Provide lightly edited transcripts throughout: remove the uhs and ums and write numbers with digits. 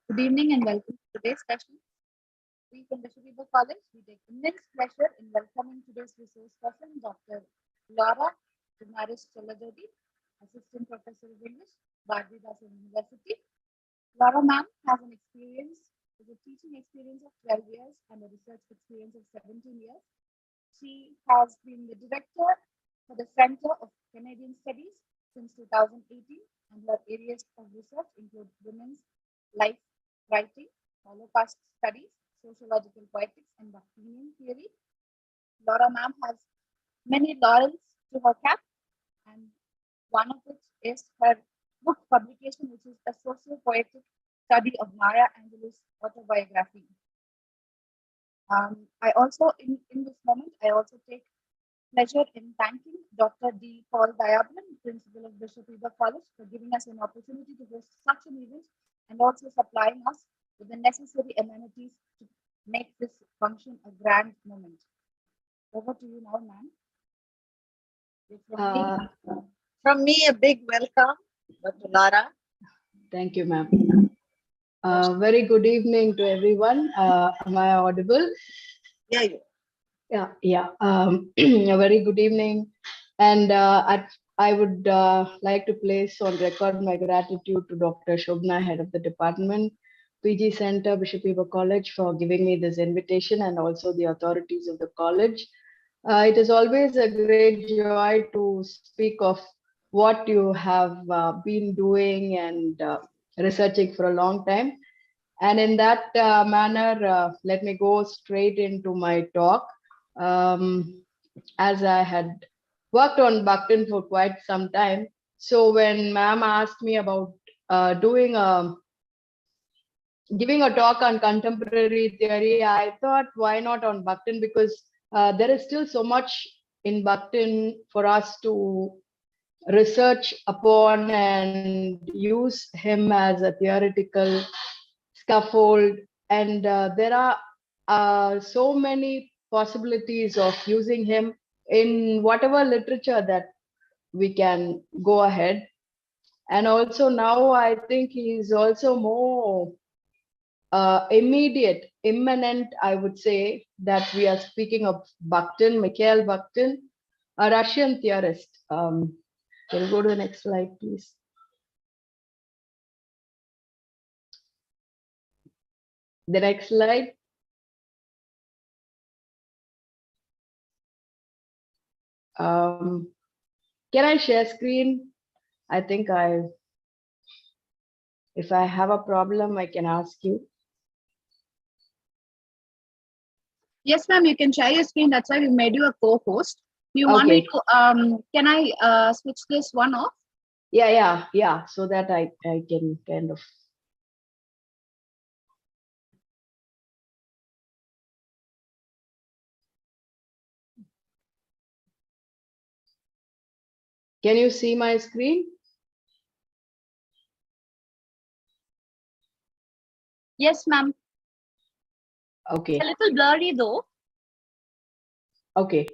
Good evening and welcome to today's session. We from the Ibis College, we take immense pleasure in welcoming today's resource person, Dr. Laura Ibis Trilogy, Assistant Professor of English, Bharatidas University. Laura ma'am has a teaching experience of 12 years and a research experience of 17 years. She has been the director for the Center of Canadian Studies since 2018, and her areas of research include women's life writing, Holocaust studies, sociological poetics, and Bakhtinian theory. Laura ma'am has many laurels to her cap, and one of which is her book publication, which is a socio-poetic study of Maya Angelou's autobiography. I also, in this moment, I also take pleasure in thanking Dr. D. Paul Diablin, Principal of Bishop Ibis College, for giving us an opportunity to host such an event and also supplying us with the necessary amenities to make this function a grand moment. Over to you now, ma'am. From me, a big welcome, Dr. Laura. Thank you, ma'am. Very good evening to everyone. Am I audible? Yeah, you. Yeah. A very good evening. And I would like to place on record my gratitude to Dr. Shobna, head of the department, PG Center, Bishop Ibis College, for giving me this invitation, and also the authorities of the college. It is always a great joy to speak of what you have been doing and researching for a long time. And in that manner, let me go straight into my talk. As I had worked on Bakhtin for quite some time, so when ma'am asked me about giving a talk on contemporary theory, I thought, why not on Bakhtin? Because there is still so much in Bakhtin for us to research upon and use him as a theoretical scaffold. And there are so many possibilities of using him in whatever literature that we can go ahead. And also now I think he is also more imminent, I would say, that we are speaking of Bakhtin, Mikhail Bakhtin, a Russian theorist. Can you go to the next slide, please? The next slide. Can I share screen? I think if I have a problem, I can ask you. Yes, ma'am, you can share your screen. That's why we made you a co-host. You want me to, can I switch this one off? Yeah. So that I can kind of. Can you see my screen? Yes, ma'am. Okay. It's a little blurry though. Okay.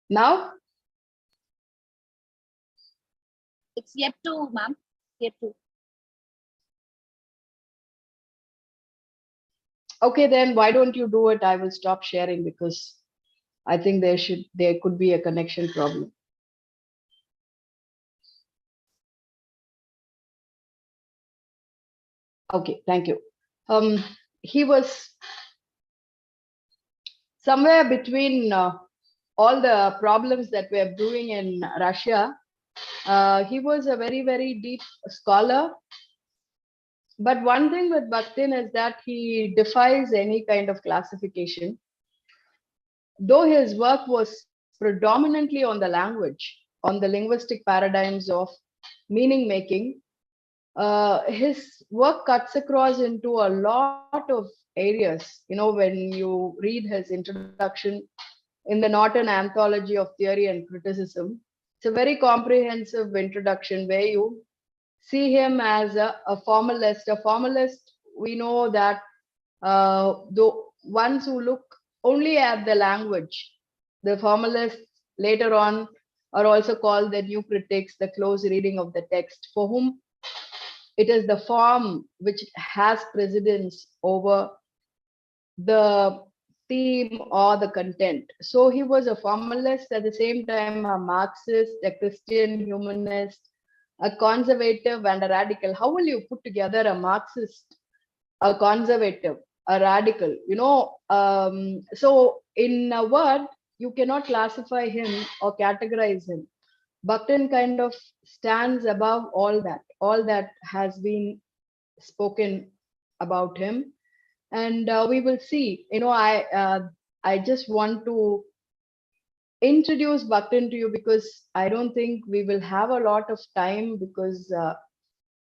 Now? It's yet to, ma'am. Yet to. Okay, then why don't you do it? I will stop sharing because I think there could be a connection problem. Okay, thank you. He was somewhere between all the problems that were brewing in Russia. He was a very, very deep scholar. But one thing with Bakhtin is that he defies any kind of classification. Though his work was predominantly on the language, on the linguistic paradigms of meaning making, his work cuts across into a lot of areas. You know, when you read his introduction in the Norton Anthology of Theory and Criticism, it's a very comprehensive introduction where you see him as a formalist. A formalist, we know that the ones who look only at the language, the formalists later on are also called the new critics, the close reading of the text, for whom it is the form which has precedence over the theme or the content. So he was a formalist, at the same time a Marxist, a Christian humanist, a conservative and a radical. How will you put together a Marxist, a conservative, a radical? You know, so in a word, you cannot classify him or categorize him. Bakhtin kind of stands above all that has been spoken about him, and we will see. You know, I just want to introduce Bakhtin to you because I don't think we will have a lot of time, because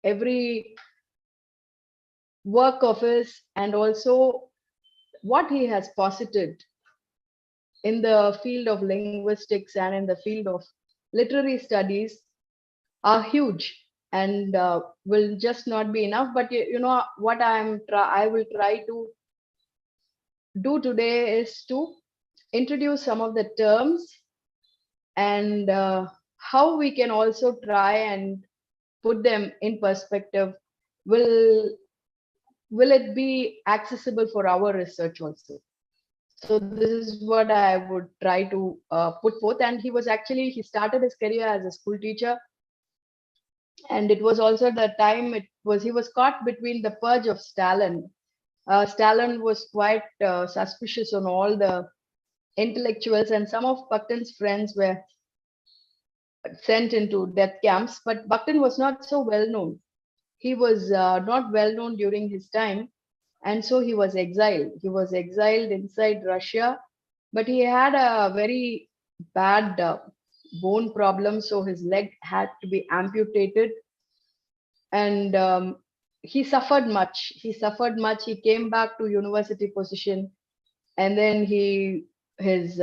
every work of his and also what he has posited in the field of linguistics and in the field of literary studies are huge, and will just not be enough. But you know what I will try to do today is to introduce some of the terms, and how we can also try and put them in perspective. Will it be accessible for our research also? So this is what I would try to put forth. And he started his career as a school teacher, and it was also the time he was caught between the purge of Stalin. Stalin was quite suspicious on all the intellectuals, and some of Bakhtin's friends were sent into death camps. But Bakhtin was not so well known. He was not well known during his time, and so he was exiled. He was exiled inside Russia, but he had a very bad bone problem, so his leg had to be amputated, and he suffered much. He came back to university position, and then his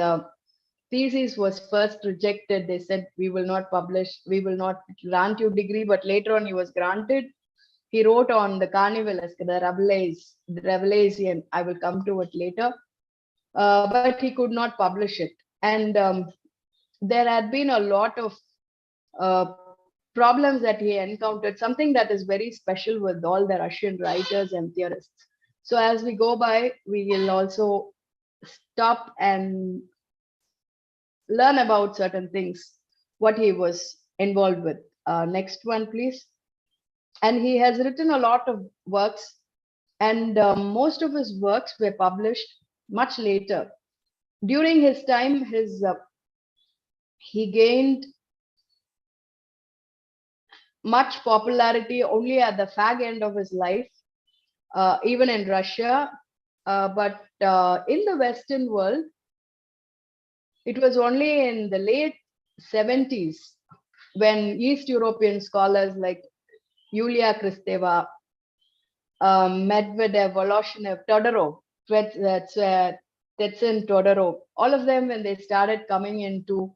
thesis was first rejected. They said, we will not publish, we will not grant you degree, but later on he was granted. He wrote on the Carnivalesque, the Revelation. I will come to it later, but he could not publish it. And there had been a lot of uh, problems that he encountered, something that is very special with all the Russian writers and theorists. So as we go by, we will also stop and learn about certain things, what he was involved with. Next one, please. And he has written a lot of works, and most of his works were published much later. During his time, he gained much popularity only at the fag end of his life, even in Russia. But in the Western world, it was only in the late 70s when East European scholars like Yulia Kristeva, Medvedev, Voloshev, Todorov, Tetsin, Todorov, all of them, when they started coming into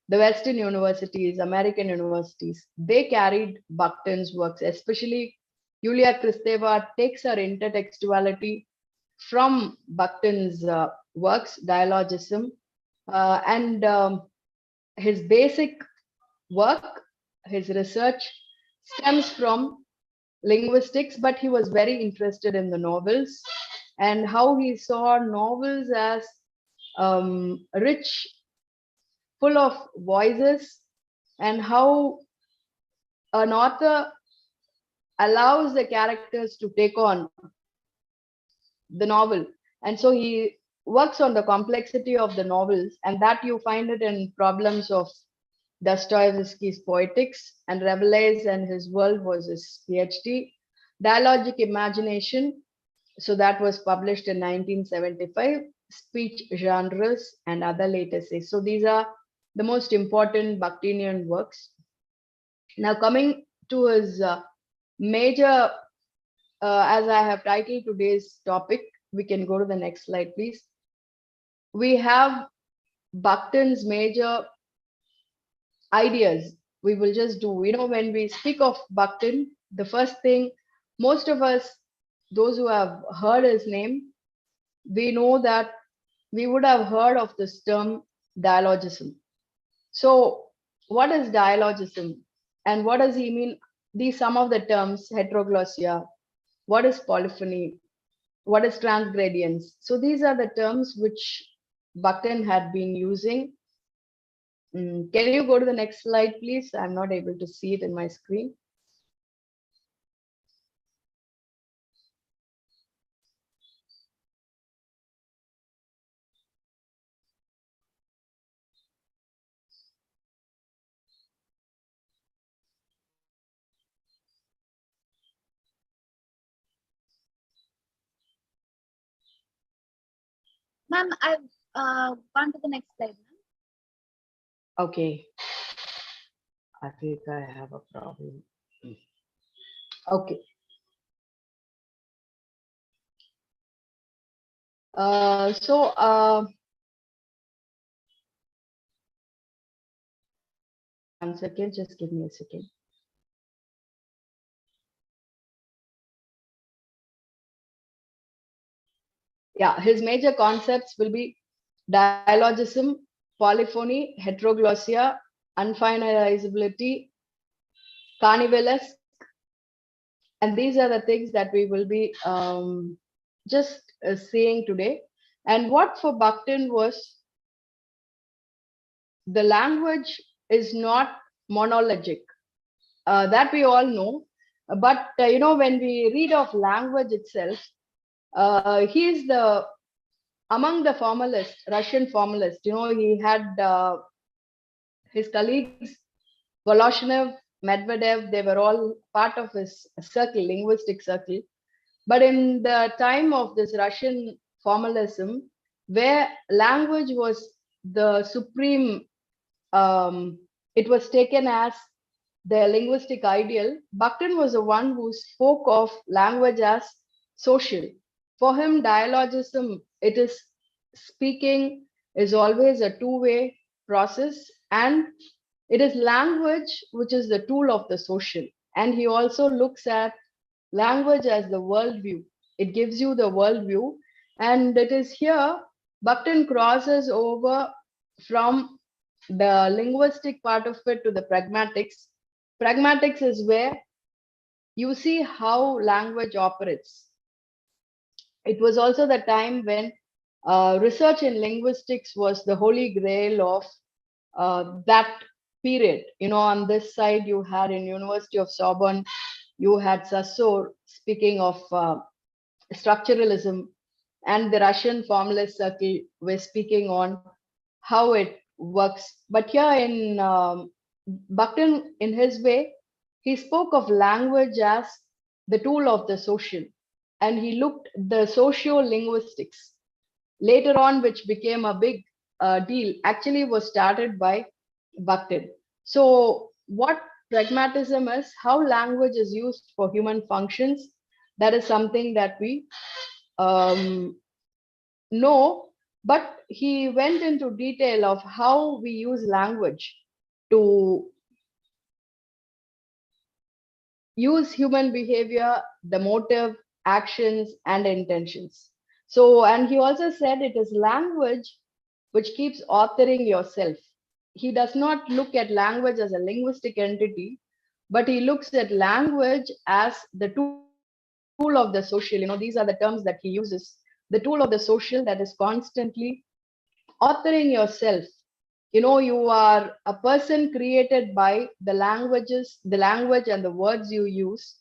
the Western universities, American universities, they carried Bakhtin's works, especially Yulia Kristeva takes her intertextuality from Bakhtin's works, Dialogism, and his basic work, his research stems from linguistics, but he was very interested in the novels and how he saw novels as rich, full of voices, and how an author allows the characters to take on the novel. And so he works on the complexity of the novels, and that you find it in Problems of Dostoevsky's Poetics, and Rabelais and His World was his PhD. Dialogic Imagination, so that was published in 1975, Speech Genres and Other Late Essays. So these are the most important Bakhtinian works. Now coming to his major, as I have titled today's topic, we can go to the next slide, please. We have Bakhtin's major ideas. We will just do, when we speak of Bakhtin, the first thing, most of us, those who have heard his name, we know that we would have heard of this term dialogism. So what is dialogism and what does he mean? These some of the terms: heteroglossia, what is polyphony, what is transgradients. So these are the terms which Bakhtin had been using. Can you go to the next slide, please? I'm not able to see it in my screen. Ma'am, I've gone to the next slide. Okay. I think I have a problem. Okay. One second, just give me a second. Yeah, his major concepts will be dialogism, polyphony, heteroglossia, unfinalizability, carnivalesque, and these are the things that we will be just seeing today. And what for Bakhtin was, the language is not monologic. That we all know. But, when we read of language itself, he is among the formalists, Russian formalists. He had his colleagues, Voloshev, Medvedev, they were all part of his circle, linguistic circle. But in the time of this Russian formalism, where language was the supreme, it was taken as the linguistic ideal, Bakhtin was the one who spoke of language as social. For him, dialogism, it is speaking is always a two-way process, and it is language which is the tool of the social. And he also looks at language as the worldview. It gives you the worldview, and it is here Bakhtin crosses over from the linguistic part of it to the pragmatics. Pragmatics is where you see how language operates. It was also the time when Research in linguistics was the holy grail of that period. On this side, you had in University of Sorbonne, you had Sassor speaking of structuralism, and the Russian formalist circle were speaking on how it works. But here in Bakhtin, in his way, he spoke of language as the tool of the social, and he looked the socio-linguistics later on, which became a big deal, actually was started by Bakhtin. So, what pragmatism is, how language is used for human functions, that is something that we um, know, but he went into detail of how we use language to use human behavior, the motive, actions, and intentions. So, and he also said it is language which keeps authoring yourself. He does not look at language as a linguistic entity, but he looks at language as the tool of the social. These are the terms that he uses. The tool of the social that is constantly authoring yourself. You are a person created by the language and the words you use,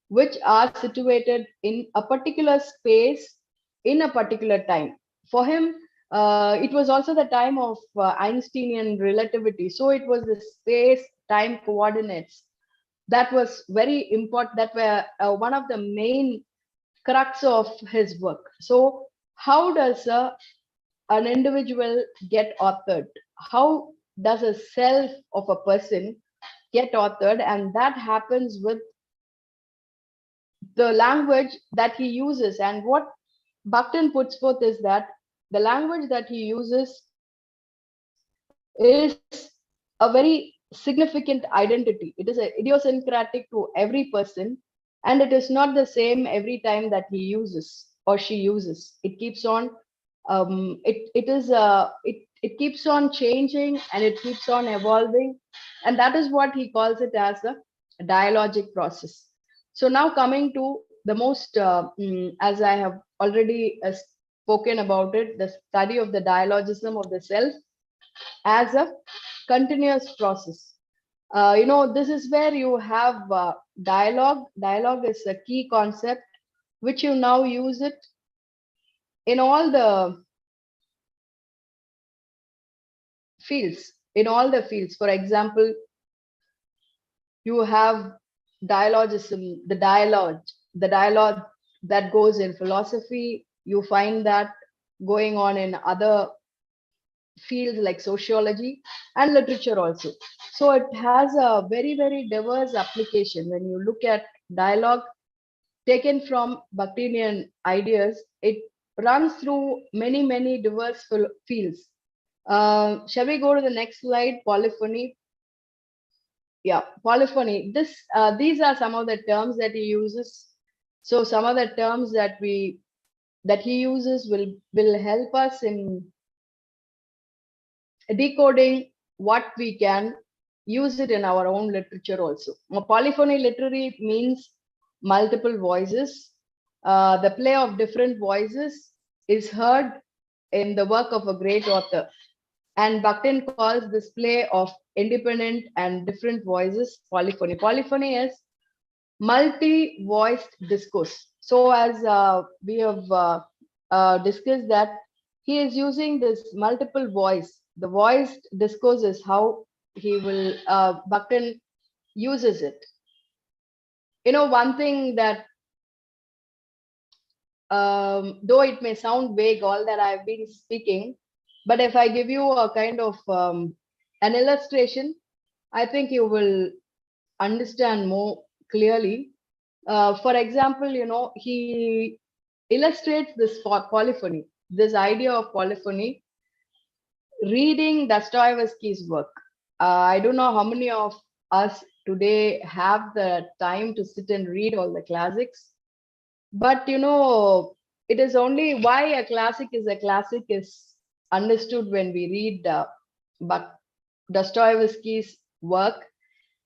which are situated in a particular space in a particular time. For him, it was also the time of Einsteinian relativity. So it was the space time coordinates that was very important, that were one of the main crux of his work. So, how does an individual get authored? How does a self of a person get authored? And that happens with the language that he uses. And what Bakhtin puts forth is that the language that he uses is a very significant identity. It is a idiosyncratic to every person, and it is not the same every time that he uses or she uses. It keeps on it keeps on changing, and it keeps on evolving, and that is what he calls it as a dialogic process. So now coming to the most as I have already spoken about it, the study of the dialogism of the self as a continuous process. This is where you have dialogue. Dialogue is a key concept which you now use it in all the fields. In all the fields, for example, you have dialogism, the dialogue that goes in philosophy. You find that going on in other fields like sociology and literature also. So it has a very, very diverse application. When you look at dialogue taken from Bakhtinian ideas, it runs through many, many diverse fields. Shall we go to the next slide? Polyphony. Yeah, polyphony. These are some of the terms that he uses. So some of the terms that he uses will help us in decoding what we can use it in our own literature also. Polyphony literary means multiple voices. The play of different voices is heard in the work of a great author. And Bakhtin calls this play of independent and different voices polyphony. Polyphony is multi-voiced discourse. So as we have discussed that he is using this multiple voice. The voiced discourse is how he will, Bakhtin uses it. One thing that, though it may sound vague, all that I've been speaking, but if I give you a kind of an illustration, I think you will understand more clearly. For example, he illustrates this polyphony, this idea of polyphony, reading Dostoevsky's work. I don't know how many of us today have the time to sit and read all the classics, but it is only why a classic is understood when we read Dostoevsky's work,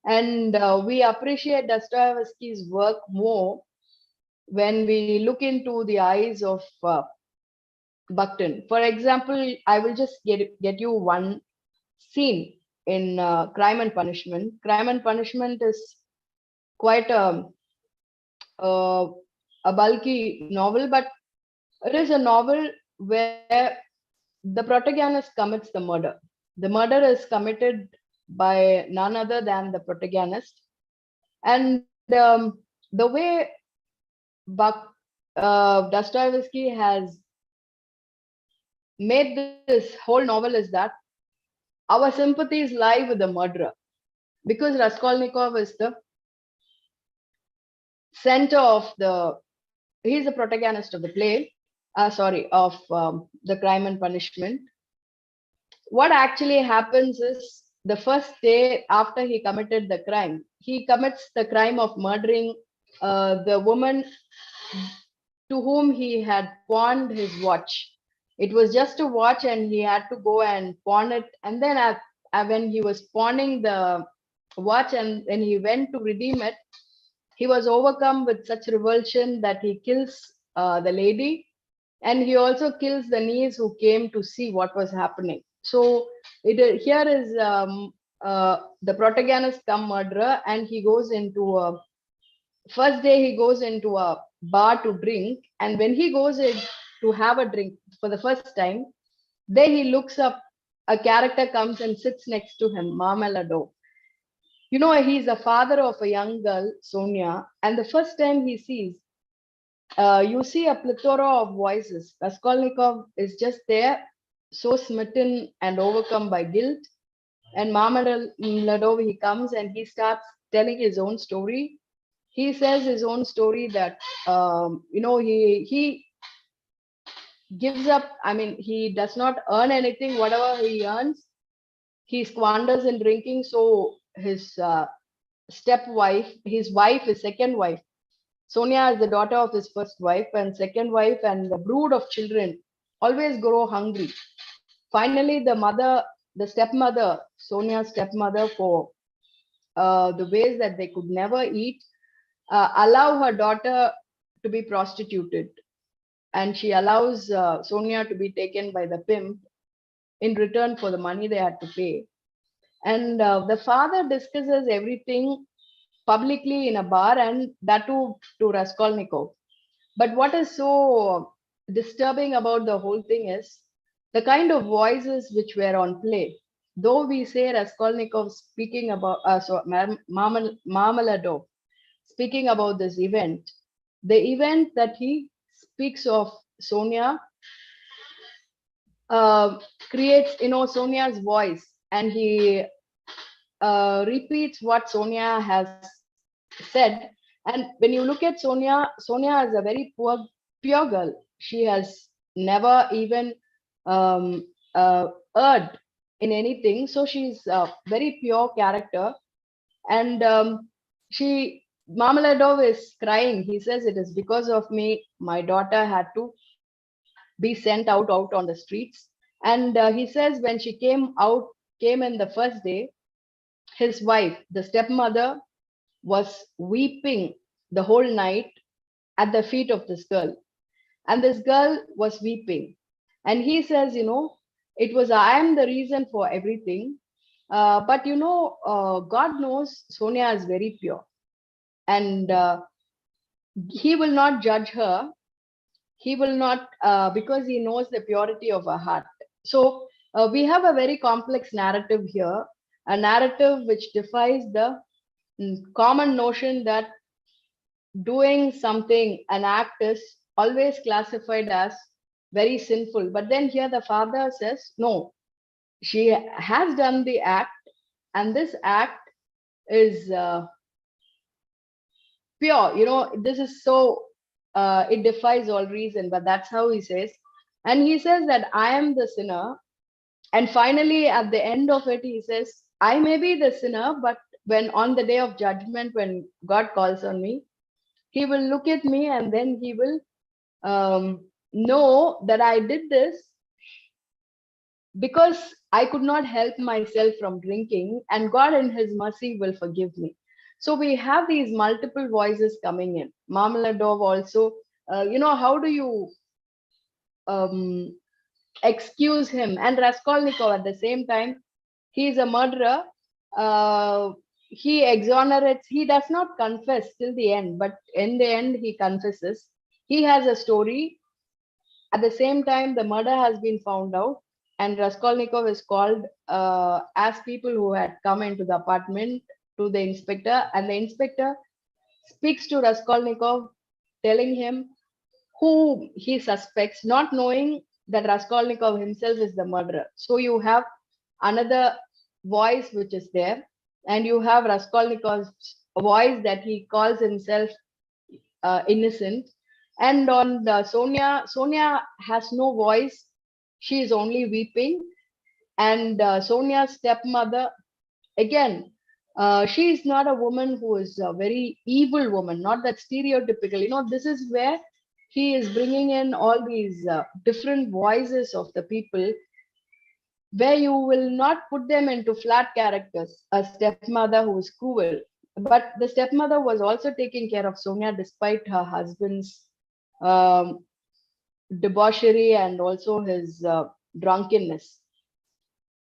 and we appreciate Dostoevsky's work more when we look into the eyes of Buckton. For example, I will just get you one scene in Crime and Punishment. Crime and Punishment is quite uh, a bulky novel, but it is a novel where the protagonist commits the murder. The murder is committed by none other than the protagonist. And the way Buck, Dostoevsky has made this whole novel is that our sympathies lie with the murderer because Raskolnikov is the center of he's the protagonist of the play, of the Crime and Punishment. What actually happens is the first day after he committed the crime, he commits the crime of murdering the woman to whom he had pawned his watch. It was just a watch, and he had to go and pawn it. And then, when he was pawning the watch and when he went to redeem it, he was overcome with such revulsion that he kills the lady, and he also kills the niece who came to see what was happening. So here is the protagonist come murderer, and he goes into a first day he goes into a bar to drink, and when he goes in to have a drink for the first time, then he looks up, a character comes and sits next to him, Marmalado. You know, he's a father of a young girl, Sonia, and the first time he sees, you see a plethora of voices. Raskolnikov is just there, so smitten and overcome by guilt. And Marmalado, he comes and he starts telling his own story. He says his own story that, he gives up. I mean, he does not earn anything. Whatever he earns, he squanders in drinking. So his his wife, his second wife, Sonia is the daughter of his first wife, and second wife and the brood of children always grow hungry. Finally, the stepmother, Sonia's stepmother, for the ways that they could never eat, allow her daughter to be prostituted, and she allows Sonia to be taken by the pimp in return for the money they had to pay. And the father discusses everything publicly in a bar, and that too to Raskolnikov. But what is so disturbing about the whole thing is the kind of voices which were on play. Though we say Raskolnikov speaking about Marmeladov speaking about this event, the event that he speaks of Sonia creates, Sonia's voice, and he repeats what Sonia has said. And when you look at Sonia is a very pure girl. She has never even erred in anything. So she's a very pure character. And Marmeladov is crying. He says, "It is because of me, my daughter had to be sent out on the streets." And he says when she came in the first day, his wife, the stepmother, was weeping the whole night at the feet of this girl. And this girl was weeping. And he says, I am the reason for everything. But God knows Sonia is very pure. And he will not judge her. He will not, because he knows the purity of her heart. So we have a very complex narrative here, a narrative which defies the common notion that doing something, an act, is always classified as very sinful. But then here the father says, no, she has done the act, and this act is pure. This is so, it defies all reason, but that's how he says. And he says that I am the sinner. And finally, at the end of it, he says, I may be the sinner, but when on the day of judgment, when God calls on me, he will look at me and then he will know that I did this because I could not help myself from drinking, and God in his mercy will forgive me. So we have these multiple voices coming in. Marmeladov also, how do you excuse him. And Raskolnikov, at the same time, he is a murderer. He exonerates, he does not confess till the end, but in the end, he confesses. He has a story. At the same time, the murder has been found out, and Raskolnikov is called as people who had come into the apartment to the inspector, and the inspector speaks to Raskolnikov, telling him who he suspects, not knowing that Raskolnikov himself is the murderer. So you have another voice which is there, and you have Raskolnikov's voice that he calls himself innocent. And on the Sonia has no voice. She is only weeping. And Sonia's stepmother, again, she is not a woman who is a very evil woman, not that stereotypical. This is where he is bringing in all these different voices of the people, where you will not put them into flat characters. A stepmother who is cruel, but the stepmother was also taking care of Sonia despite her husband's um, debauchery and also his drunkenness.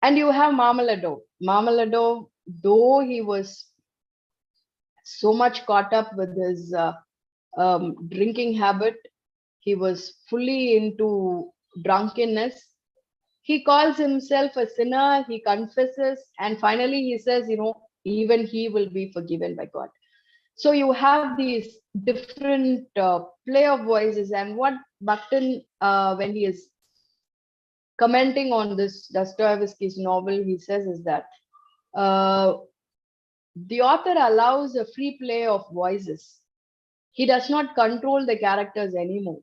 And you have Marmeladov. Marmeladov, though he was so much caught up with his drinking habit, he was fully into drunkenness. He calls himself a sinner, he confesses, and finally he says, even he will be forgiven by God. So you have these different play of voices, and what Bakhtin, when he is commenting on this Dostoevsky's novel, he says is that the author allows a free play of voices. He does not control the characters anymore.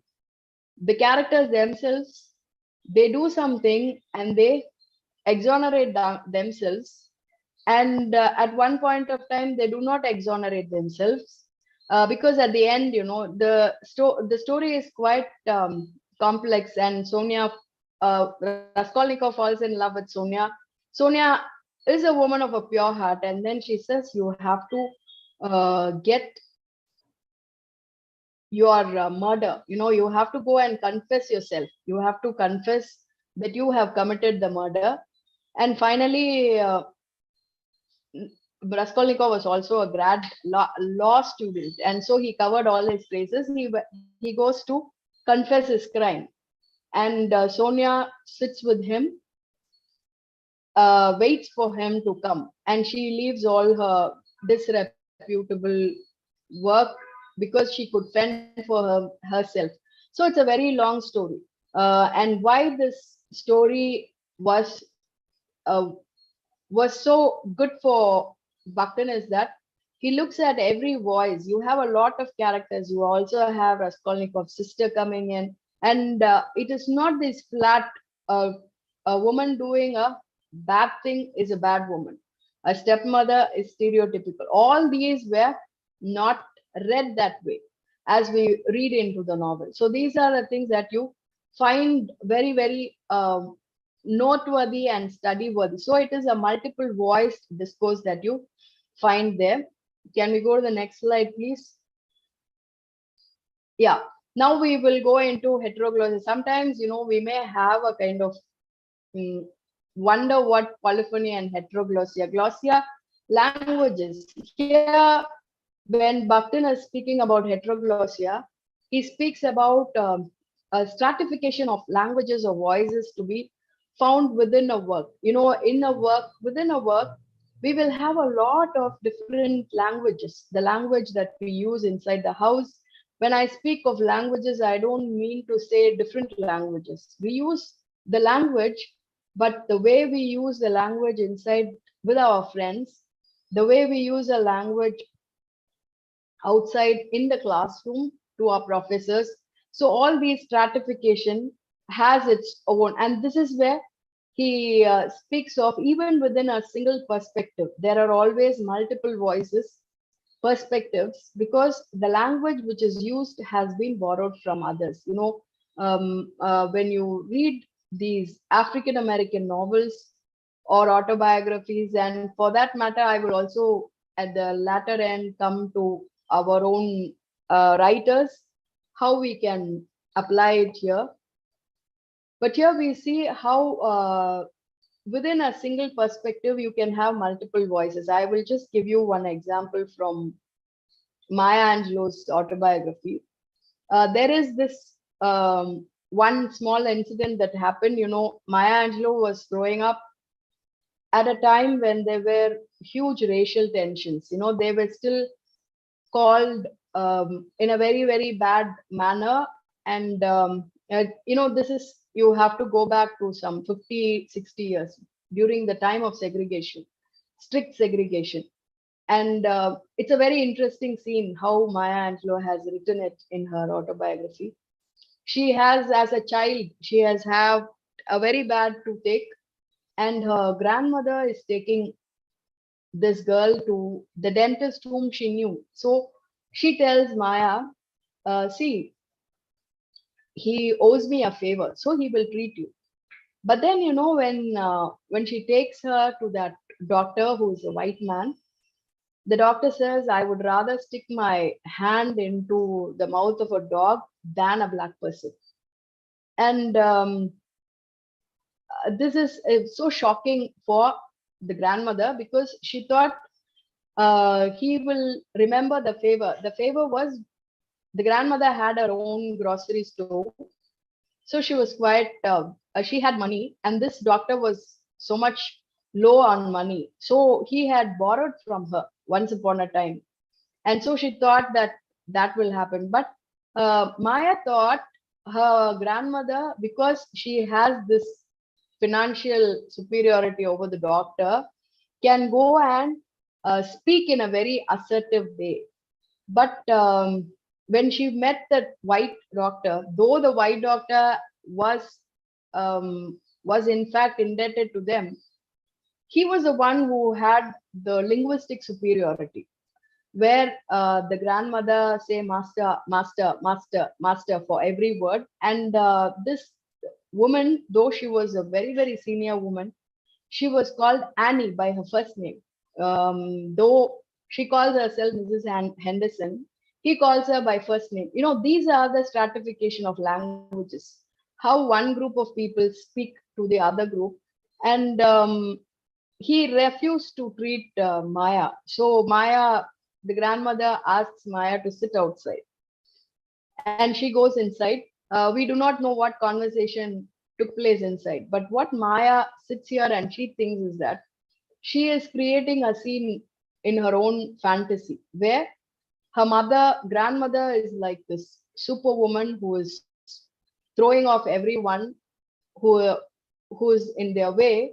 The characters themselves, they do something and they exonerate themselves. And at one point of time, they do not exonerate themselves because at the end, the story is quite complex. And Sonia, Raskolnikov falls in love with Sonia. Sonia is a woman of a pure heart, and then she says, you have to get your murder. You have to go and confess yourself. You have to confess that you have committed the murder. And finally, Raskolnikov was also a grad law student, and so he covered all his bases. He goes to confess his crime, and Sonia sits with him, waits for him to come, and she leaves all her disreputable work because she could fend for herself. So it's a very long story, and why this story uh, was so good for Bakhtin is that he looks at every voice. You have a lot of characters. You also have Raskolnikov's sister coming in, and it is not this flat. A woman doing a bad thing is a bad woman. A stepmother is stereotypical. All these were not read that way as we read into the novel. So these are the things that you find very, very noteworthy and study worthy. So it is a multiple voiced discourse that you find there. Can we go to the next slide, please? Yeah. Now we will go into heteroglosses. Sometimes, we may have a kind of wonder what polyphony and heteroglossia. Glossia, languages. Here, when Bakhtin is speaking about heteroglossia, he speaks about a stratification of languages or voices to be found within a work. Within a work, we will have a lot of different languages. The language that we use inside the house. When I speak of languages, I don't mean to say different languages. We use the language, but the way we use the language inside with our friends, the way we use a language outside in the classroom to our professors. So all these stratification has its own, and this is where he speaks of even within a single perspective. There are always multiple voices, perspectives, because the language which is used has been borrowed from others. When you read these African American novels or autobiographies, and for that matter, I will also at the latter end come to our own writers, how we can apply it here. But here we see how within a single perspective, you can have multiple voices. I will just give you one example from Maya Angelou's autobiography. There is this one small incident that happened. Maya Angelou was growing up at a time when there were huge racial tensions. They were still called in a very, very bad manner. And, this is, you have to go back to some 50, 60 years during the time of segregation, strict segregation. And it's a very interesting scene how Maya Angelou has written it in her autobiography. She has, as a child, she has had a very bad toothache, and her grandmother is taking this girl to the dentist whom she knew. So she tells Maya, see, he owes me a favor, so he will treat you. But then, when she takes her to that doctor who's a white man, the doctor says, I would rather stick my hand into the mouth of a dog than a black person. And this is so shocking for the grandmother, because she thought he will remember the favor. The favor was the grandmother had her own grocery store. So she was quite, she had money, and this doctor was so much low on money. So he had borrowed from her once upon a time. And so she thought that that will happen. But Maya thought her grandmother, because she has this financial superiority over the doctor, can go and speak in a very assertive way. But when she met that white doctor, though the white doctor was in fact indebted to them, he was the one who had the linguistic superiority, where the grandmother say master, master, master, master for every word. And this woman, though she was a very, very senior woman, she was called Annie by her first name. Though she calls herself Mrs. Henderson, he calls her by first name. These are the stratification of languages, how one group of people speak to the other group. And he refused to treat Maya. So Maya, the grandmother, asks Maya to sit outside, and she goes inside. We do not know what conversation took place inside, but what Maya sits here and she thinks is that she is creating a scene in her own fantasy, where her grandmother is like this superwoman who is throwing off everyone who who's in their way,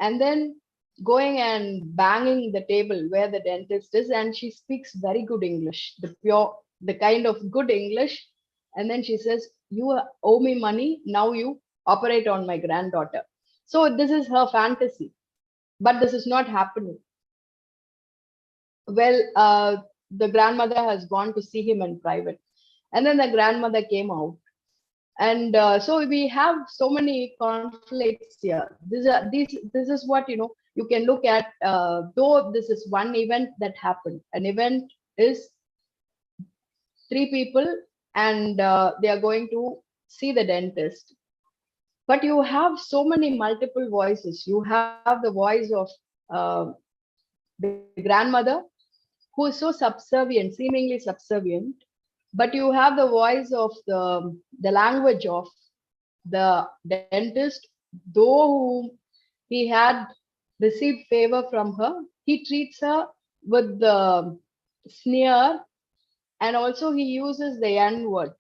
and then going and banging the table where the dentist is, and she speaks very good English, the kind of good English. And then she says, you owe me money, now you operate on my granddaughter. So this is her fantasy, but this is not happening. Well, the grandmother has gone to see him in private, and then the grandmother came out. And so we have so many conflicts here. This is what you can look at. Though this is one event that happened, an event is three people, and they are going to see the dentist. But you have so many multiple voices. You have the voice of uh, the grandmother, who is so subservient, seemingly subservient, but you have the voice of the language of the dentist, though whom he had received favor from her. He treats her with the sneer, and also he uses the N word,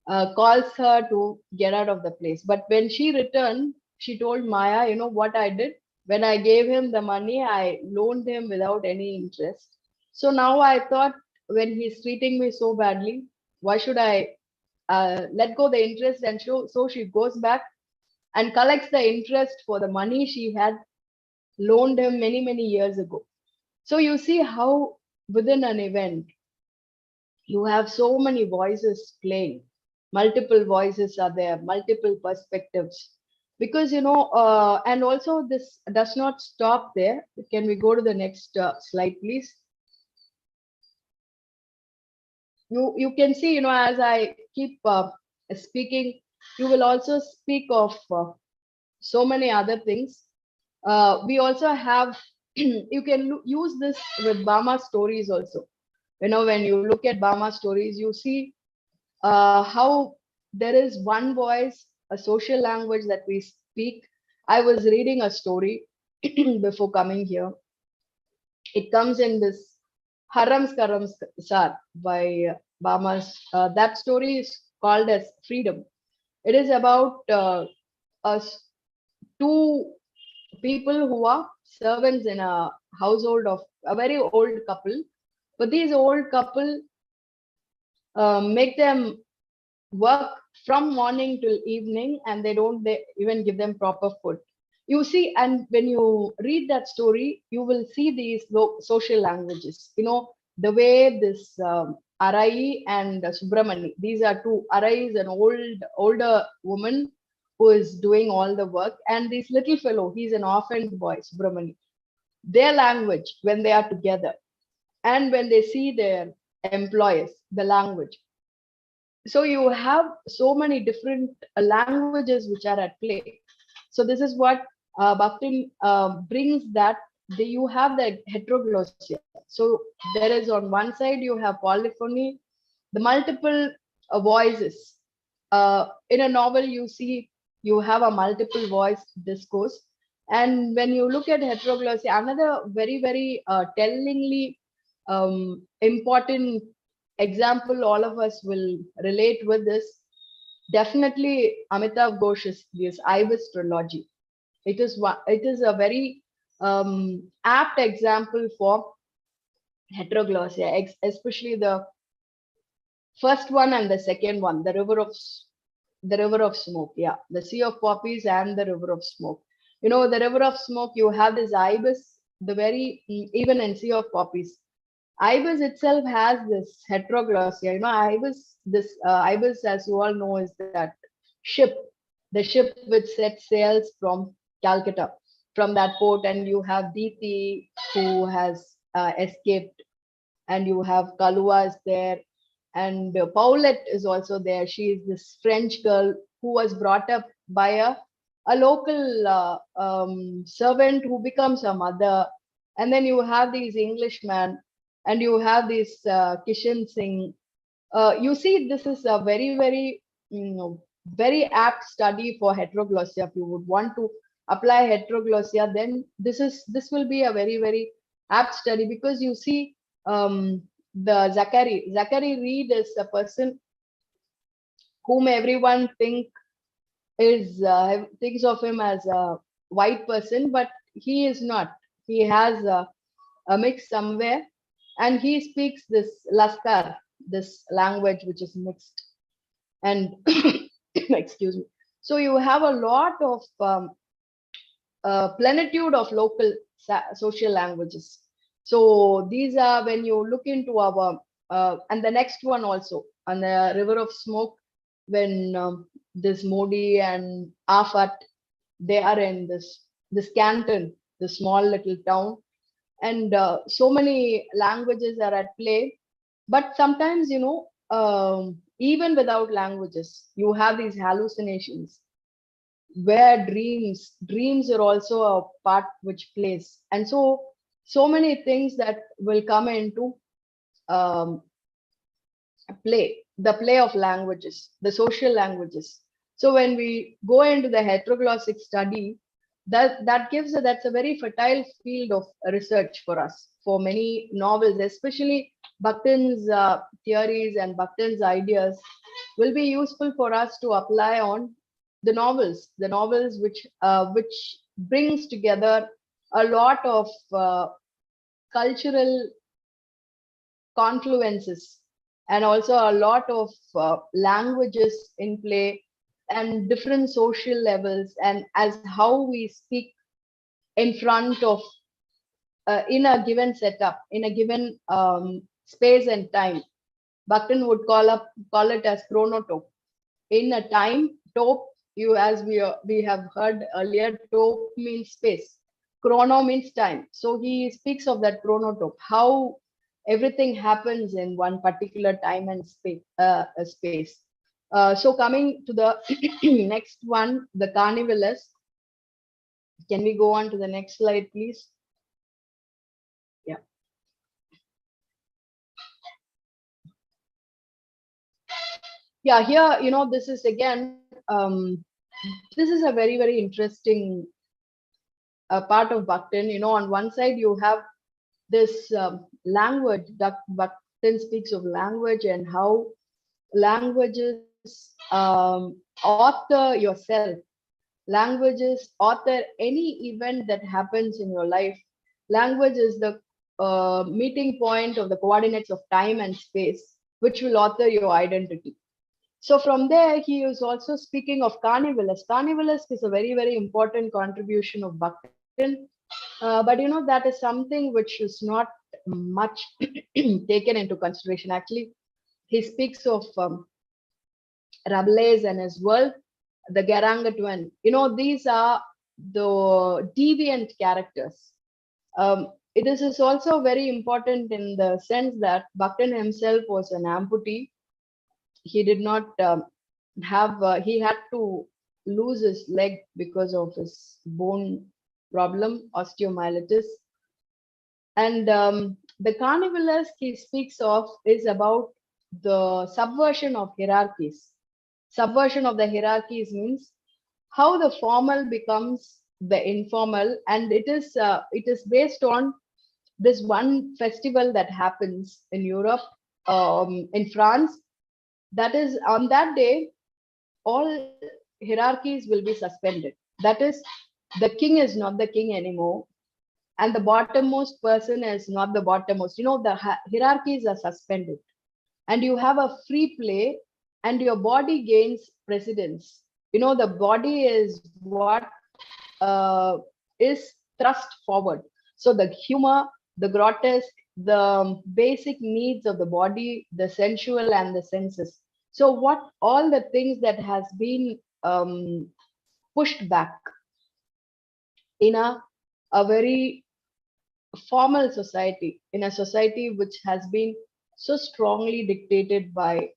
calls her to get out of the place. But when she returned, she told Maya, what I did? When I gave him the money, I loaned him without any interest. So now I thought, when he's treating me so badly, why should I let go the interest? And so she goes back and collects the interest for the money she had loaned him many, many years ago. So you see how within an event, you have so many voices playing. Multiple voices are there, multiple perspectives. Because, and also this does not stop there. Can we go to the next slide, please? You can see, as I keep speaking, You will also speak of so many other things. We also have, you can use this with Bama stories also. When you look at Bama stories, you see how there is one voice, a social language that we speak. I was reading a story before coming here. It comes in this Harams Karams Sar by Bama's. That story is called as Freedom. It is about us two people who are servants in a household of a very old couple. But these old couple make them work from morning till evening, and they even give them proper food. You see, and when you read that story, you will see these social languages. The way this Arai and Subramani, these are two. Arai is an older woman who is doing all the work, and this little fellow, he's an orphaned boy, Subramani. Their language when they are together, and when they see their employers, the language. So you have so many different languages which are at play. So this is what Bhaktin brings, that you have the heteroglossia. So there is, on one side you have polyphony, the multiple voices. In a novel, you see you have a multiple voice discourse. And when you look at heteroglossia, another very, very tellingly important example all of us will relate with this, definitely Amitav Ghosh's this Ibis Trilogy. It is a very apt example for heteroglossia, especially the first one and the second one, the river of smoke. Yeah, the Sea of Poppies and the River of Smoke. The River of Smoke, you have this Ibis, even in Sea of Poppies, Ibis itself has this heteroglossia. Ibis, as you all know, is that ship, the ship which sets sails from Calcutta, from that port, and you have Diti who has escaped, and you have Kalua is there, and Paulette is also there. She is this French girl who was brought up by a local servant who becomes a mother, and then you have these Englishmen, and you have this Kishan Singh. You see, this is a very, very, very apt study for heteroglossia. If you would want to apply heteroglossia, then this will be a very, very apt study, because you see the Zachary Reed is a person whom everyone thinks of him as a white person, but he is not. He has a mix somewhere, and he speaks this Laskar, this language which is mixed. And excuse me. So you have a lot of plenitude of local social languages. So these are, when you look into our and the next one also, on the River of Smoke, when this Modi and Afat, they are in this canton, the small little town, and so many languages are at play. But sometimes, even without languages, you have these hallucinations where dreams are also a part which plays. And so many things that will come into the play of languages, the social languages. So when we go into the heteroglossic study, that's a very fertile field of research for us, for many novels, especially Bakhtin's theories and Bakhtin's ideas will be useful for us to apply on the novels which brings together a lot of cultural confluences, and also a lot of languages in play, and different social levels, and as how we speak in front of in a given setup, in a given space and time. Bakhtin would call it as chronotope. In a time, tope, as we have heard earlier, tope means space, chrono means time. So he speaks of that chronotope, how everything happens in one particular time and space. So coming to the next one, the carnivalist. Can we go on to the next slide, please? Yeah. Yeah, here, this is again, this is a very, very interesting part of Bhaktin. On one side, you have this language, that Bhaktin speaks of language and how languages author yourself. Languages author any event that happens in your life. Language is the meeting point of the coordinates of time and space, which will author your identity. So from there, he is also speaking of carnivalist. Carnivalist is a very, very important contribution of Bhaktin. But that is something which is not much taken into consideration. Actually, he speaks of Rabelais and his world, the Garangatwan. These are the deviant characters. It is also very important in the sense that Bhaktin himself was an amputee. He did not he had to lose his leg because of his bone problem, osteomyelitis. And the carnivalist he speaks of is about the subversion of hierarchies. Subversion of the hierarchies means how the formal becomes the informal, and it is based on this one festival that happens in Europe, in France. That is, on that day, all hierarchies will be suspended. That is, the king is not the king anymore, and the bottommost person is not the bottommost. The hierarchies are suspended, and you have a free play, and your body gains precedence. The body is what is thrust forward. So the humor, the grotesque, the basic needs of the body, the sensual and the senses. So what all the things that has been pushed back in a very formal society, in a society which has been so strongly dictated by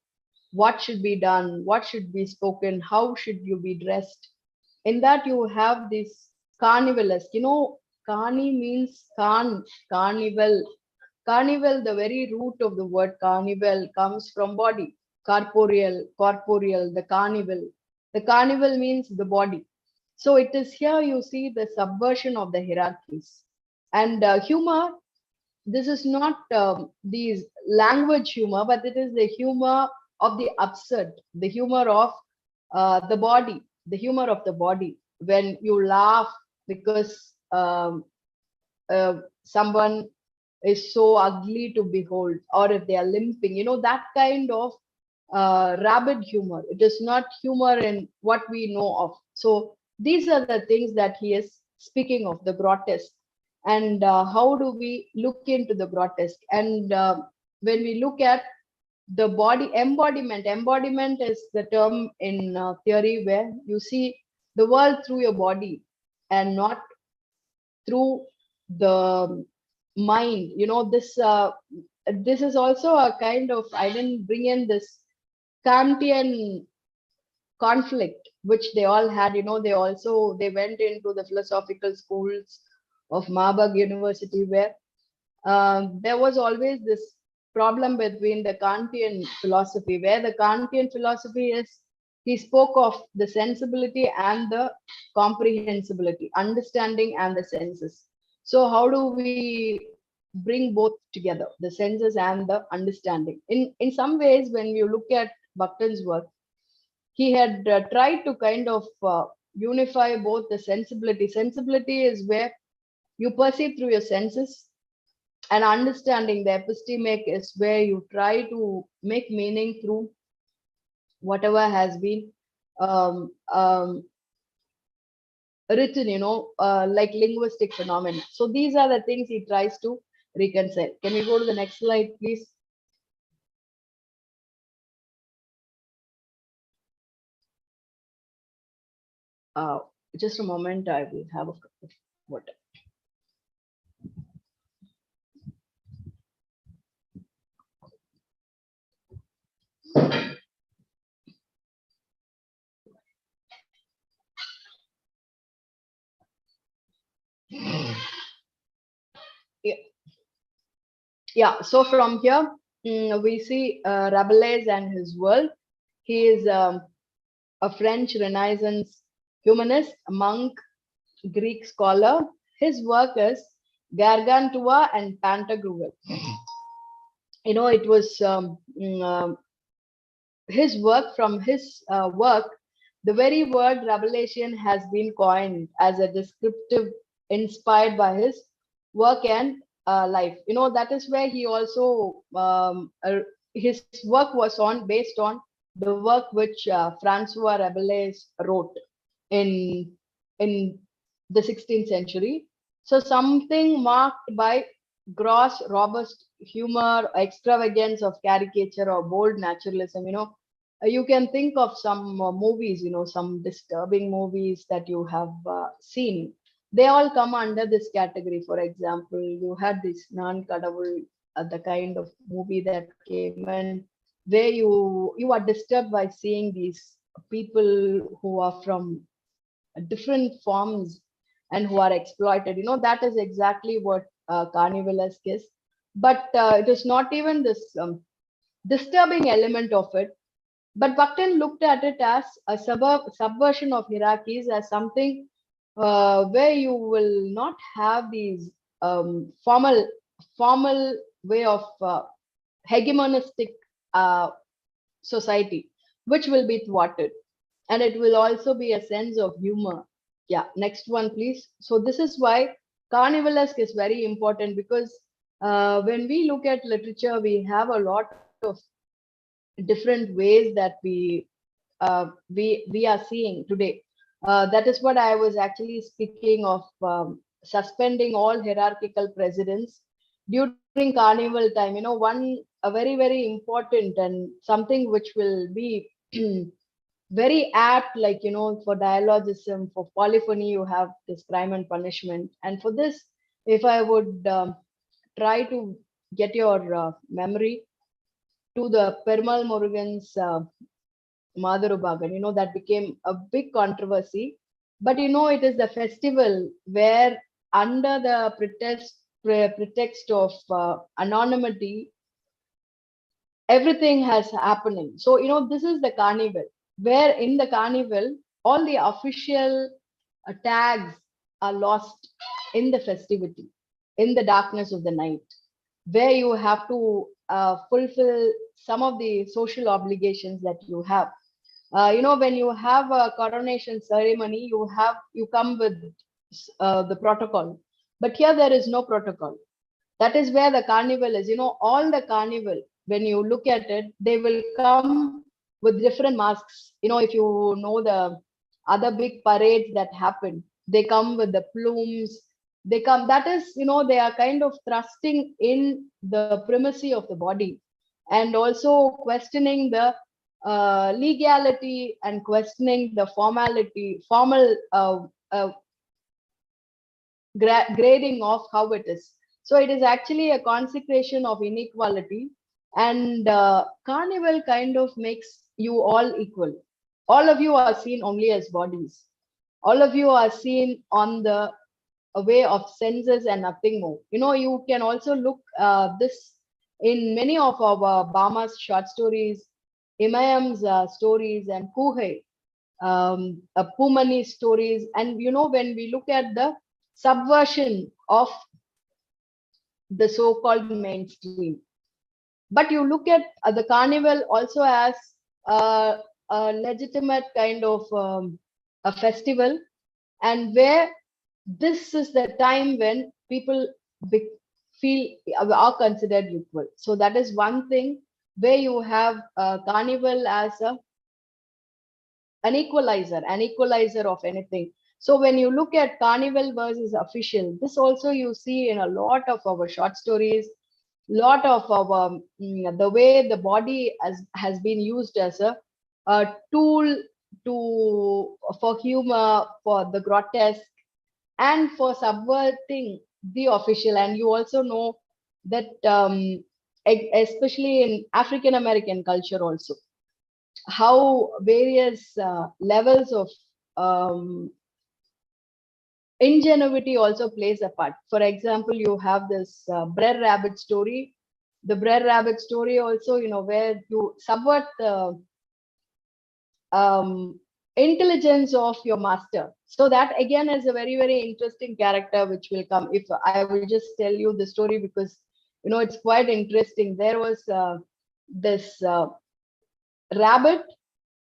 what should be done, what should be spoken, how should you be dressed. In that you have this carnivalist. Carni means carnival. Carnival, the very root of the word carnival comes from body. Corporeal, the carnival. The carnival means the body. So it is here you see the subversion of the hierarchies. And humor, this is not these language humor, but it is the humor of the absurd, the humor of the body, the humor of the body. When you laugh because someone is so ugly to behold, or if they are limping, that kind of rabid humor. It is not humor in what we know of. So these are the things that he is speaking of, the grotesque. And how do we look into the grotesque? And when we look at the body embodiment is the term in theory where you see the world through your body and not through the mind. This is also a kind of, I didn't bring in this Kantian conflict which they all had. They went into the philosophical schools of Marburg University, where there was always this problem between the Kantian philosophy, where the Kantian philosophy is, he spoke of the sensibility and the comprehensibility, understanding and the senses. So how do we bring both together, the senses and the understanding? In some ways, when you look at Bhaktin's work, he had tried to kind of unify both the sensibility. Sensibility is where you perceive through your senses, and understanding, the epistemic, is where you try to make meaning through whatever has been written, like linguistic phenomena. So these are the things he tries to reconcile. Can we go to the next slide, please? Just a moment, I will have a cup of water. Yeah, so from here, we see Rabelais and his world. He is a French Renaissance humanist, a monk, Greek scholar. His work is Gargantua and Pantagruel. It was his work. From his work, the very word revelation has been coined as a descriptive inspired by his work and life. That is where he also his work was on based on the work which Francois Rabelais wrote in in the 16th century. So something marked by gross, robust humor, extravagance of caricature, or bold naturalism. You can think of some movies, some disturbing movies that you have seen. They all come under this category. For example, you had this Nan Kadavul, the kind of movie that came in, where you are disturbed by seeing these people who are from different forms and who are exploited. That is exactly what carnivalesque is. But it is not even this disturbing element of it. But Bakhtin looked at it as a subversion of hierarchies, as something where you will not have these formal way of hegemonistic uh, society, which will be thwarted. And it will also be a sense of humor. Yeah, next one, please. So this is why carnivalesque is very important, because when we look at literature, we have a lot of different ways that we are seeing today. That is what I was actually speaking of, suspending all hierarchical precedence during carnival time. A very, very important and something which will be very apt, like, for dialogism, for polyphony, you have this crime and punishment. And for this, if I would try to get your memory to the Permal Murugan's Madharubagan, that became a big controversy. But it is the festival where, under the pretext of anonymity, everything has happening. So this is the carnival, where in the carnival all the official tags are lost in the festivity, in the darkness of the night, where you have to fulfill some of the social obligations that you have. When you have a coronation ceremony, you come with the protocol, but here there is no protocol. That is where the carnival is. All the carnival, when you look at it, they will come with different masks. If you know the other big parades that happen, they come with the plumes. They come, that is, they are kind of thrusting in the primacy of the body, and also questioning the legality, and questioning the formal grading of how it is. So it is actually a consecration of inequality, and carnival kind of makes you all equal. All of you are seen only as bodies. All of you are seen on the way of senses and nothing more. You can also look this in many of our Bama's short stories, Imayam's stories, and Kuhei, Pumani's stories. And when we look at the subversion of the so-called mainstream, but you look at the carnival also as a legitimate kind of a festival, and where this is the time when people feel are considered equal. So that is one thing, where you have carnival as an equalizer of anything. So when you look at carnival versus official, this also you see in a lot of our short stories, lot of our the way the body has been used as a tool for humor, for the grotesque, and for subverting the official. And you also know that especially in African American culture also, how various levels of ingenuity also plays a part. For example, you have this Brer Rabbit story, the Brer Rabbit story also, where you subvert the intelligence of your master. So that again is a very, very interesting character which will come. If I will just tell you the story, because it's quite interesting. There was this rabbit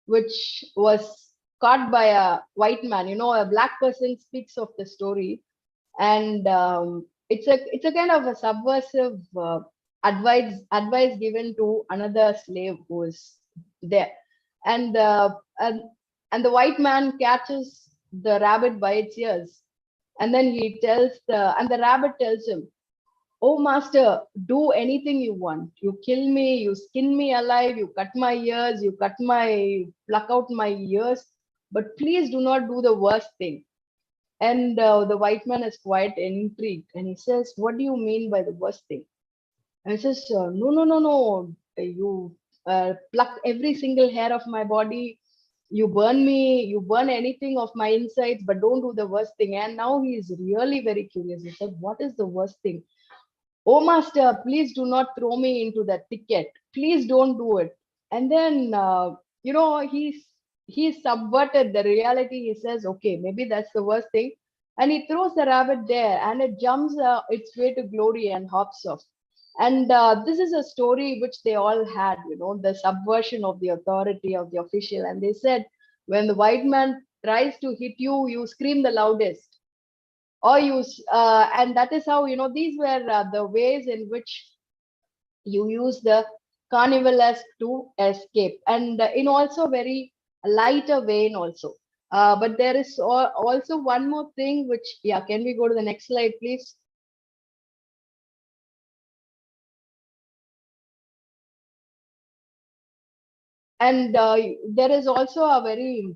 which was caught by a white man. A black person speaks of the story, and it's a kind of a subversive advice given to another slave who is there, and and the white man catches the rabbit by its ears, and then the rabbit tells him, "Oh master, do anything you want. You kill me, you skin me alive, you cut my ears, pluck out my ears, but please do not do the worst thing." And the white man is quite intrigued, and he says, "What do you mean by the worst thing?" And he says, "No, no, no, no. You pluck every single hair of my body. You burn me. You burn anything of my insides, but don't do the worst thing." And now he is really very curious. He said, "What is the worst thing?" "Oh, master, please do not throw me into that thicket. Please don't do it." And then, he's subverted the reality. He says, "Okay, maybe that's the worst thing." And he throws the rabbit there, and it jumps its way to glory and hops off. And this is a story which they all had, the subversion of the authority of the official. And they said, when the white man tries to hit you, you scream the loudest. Or and that is how, these were the ways in which you use the carnivalesque to escape. And in also very lighter vein also. But there is also one more thing which, yeah, can we go to the next slide, please? And there is also a very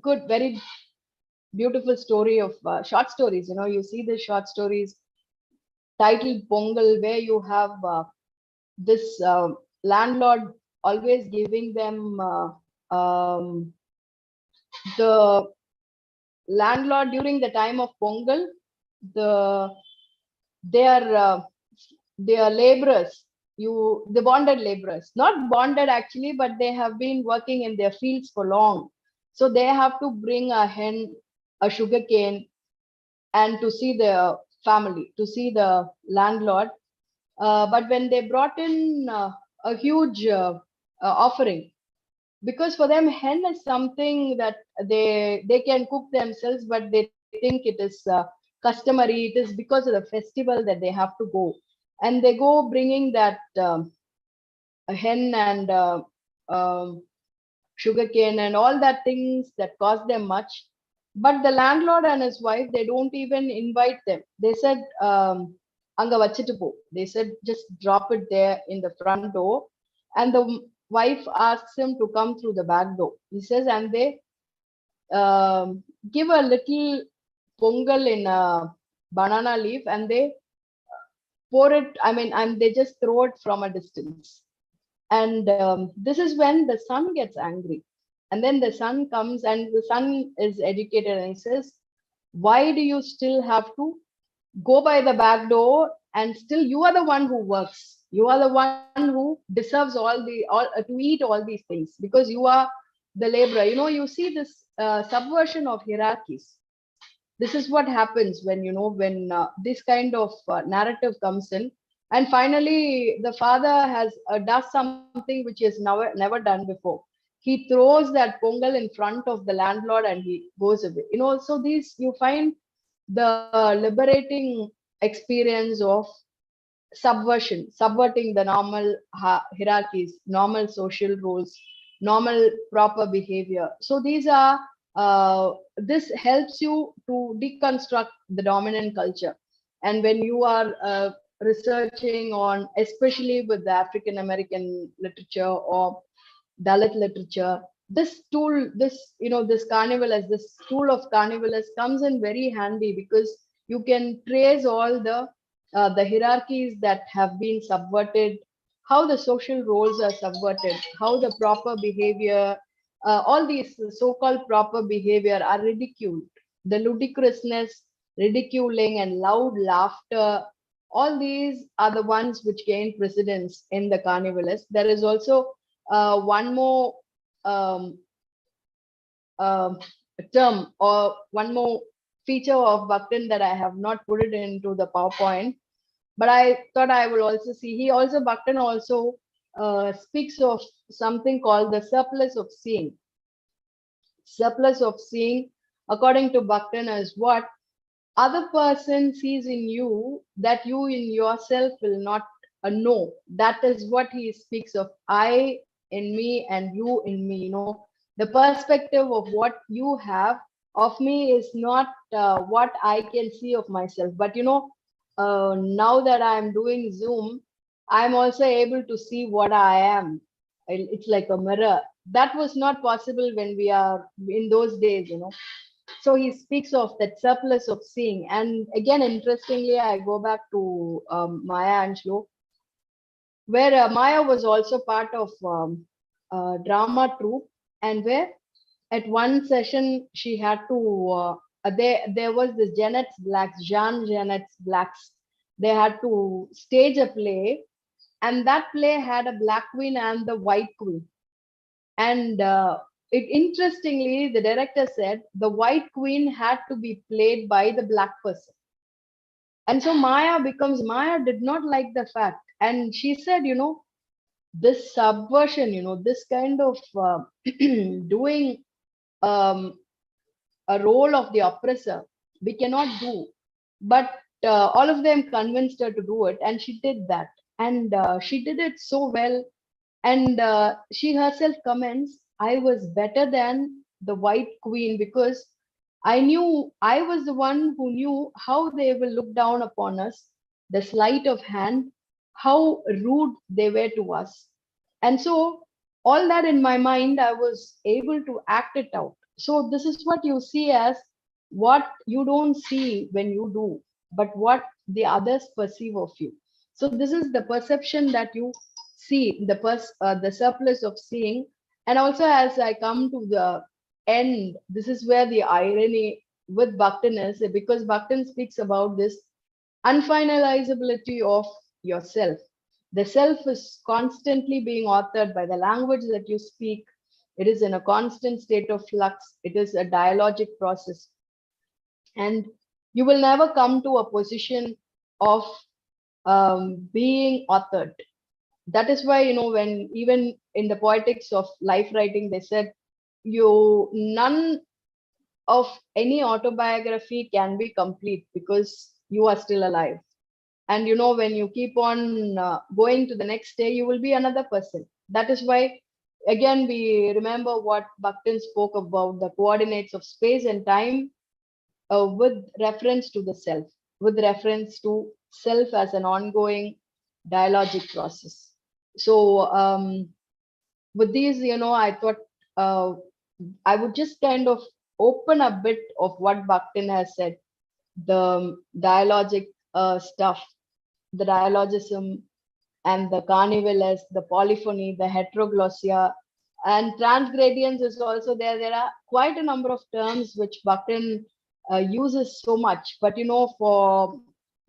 good, very beautiful story of short stories. You see the short stories titled Pongal, where you have this landlord always giving them the landlord during the time of Pongal, the their laborers, the bonded laborers, not bonded actually, but they have been working in their fields for long. So they have to bring a hen, a sugarcane, and to see the family, to see the landlord. But when they brought in a huge offering, because for them hen is something that they can cook themselves, but they think it is customary. It is because of the festival that they have to go, and they go bringing that a hen and sugarcane and all that things that cost them much. But the landlord and his wife, they don't even invite them. They said, "Anga vachittu po." They said, "Just drop it there in the front door." And the wife asks him to come through the back door. He says, and they give a little pongal in a banana leaf, and they pour it. And they just throw it from a distance. And this is when the son gets angry. And then the son comes, and the son is educated, and he says, "Why do you still have to go by the back door? And still you are the one who works. You are the one who deserves to eat all these things, because you are the laborer." You see this subversion of hierarchies. This is what happens when this kind of narrative comes in. And finally the father does something which he has never done before. He throws that pongal in front of the landlord, and he goes away. So these, you find the liberating experience of subverting the normal hierarchies, normal social roles, normal proper behavior. So these are this helps you to deconstruct the dominant culture. And when you are researching on, especially with the African American literature or Dalit literature, this tool, this carnival, as this tool of carnivalist, comes in very handy, because you can trace all the hierarchies that have been subverted, how the social roles are subverted, how the proper behavior, all these so-called proper behavior are ridiculed. The ludicrousness, ridiculing, and loud laughter, all these are the ones which gain precedence in the carnivalists. There is also one more um, um, term or one more feature of Bhaktin that I have not put it into the PowerPoint, but I thought I will also see. Bhaktin also speaks of something called the surplus of seeing. Surplus of seeing, according to Bhaktin, is what other person sees in you that you in yourself will not know. That is what he speaks of. I in me and you in me. The perspective of what you have of me is not what I can see of myself. But now that I'm doing Zoom, I'm also able to see what I am. It's like a mirror. That was not possible when we are in those days. So he speaks of that surplus of seeing. And again, interestingly, I go back to Maya Angelou, where Maya was also part of drama troupe, and where at one session she had to there was this Jean Genet's Blacks. They had to stage a play, and that play had a black queen and the white queen. And interestingly, the director said the white queen had to be played by the black person. And so Maya did not like the fact. And she said, this subversion, this kind of doing a role of the oppressor, we cannot do. But all of them convinced her to do it. And she did that. And she did it so well. And she herself comments, I was better than the white queen because I knew I was the one who knew how they will look down upon us, the sleight of hand, how rude they were to us. And so, all that in my mind, I was able to act it out. So, this is what you see as what you don't see when you do, but what the others perceive of you. So, this is the perception that you see, the surplus of seeing. And also, as I come to the end, this is where the irony with Bhaktin is, because Bhaktin speaks about this unfinalizability of yourself. The self is constantly being authored by the language that you speak. It is in a constant state of flux. It is a dialogic process. And you will never come to a position of being authored. That is why, when even in the poetics of life writing, they said, none of any autobiography can be complete because you are still alive. And when you keep on going to the next day, you will be another person. That is why, again, we remember what Bhaktin spoke about, the coordinates of space and time with reference to the self, with reference to self as an ongoing dialogic process. So with these, I thought I would just kind of open a bit of what Bhaktin has said, the dialogic stuff, the dialogism and the carnivales, the polyphony, the heteroglossia, and transgradients is also there. There are quite a number of terms which Bhaktin uses so much, but for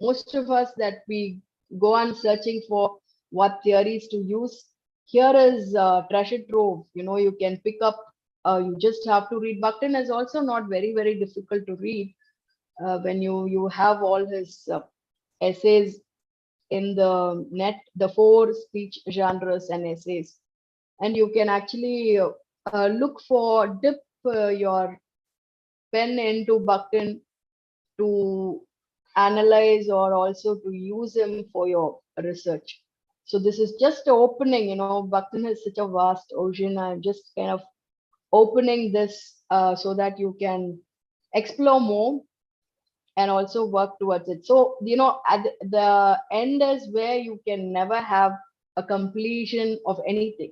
most of us that we go on searching for what theories to use, here is treasure trove. You can pick up, you just have to read. Bhaktin is also not very, very difficult to read when you have all his essays in the net, the 4 speech genres and essays, and you can actually dip your pen into Bhaktin to analyze or also to use him for your research. So this is just opening, Bhaktin is such a vast ocean. I'm just kind of opening this so that you can explore more and also work towards it. So, at the end is where you can never have a completion of anything.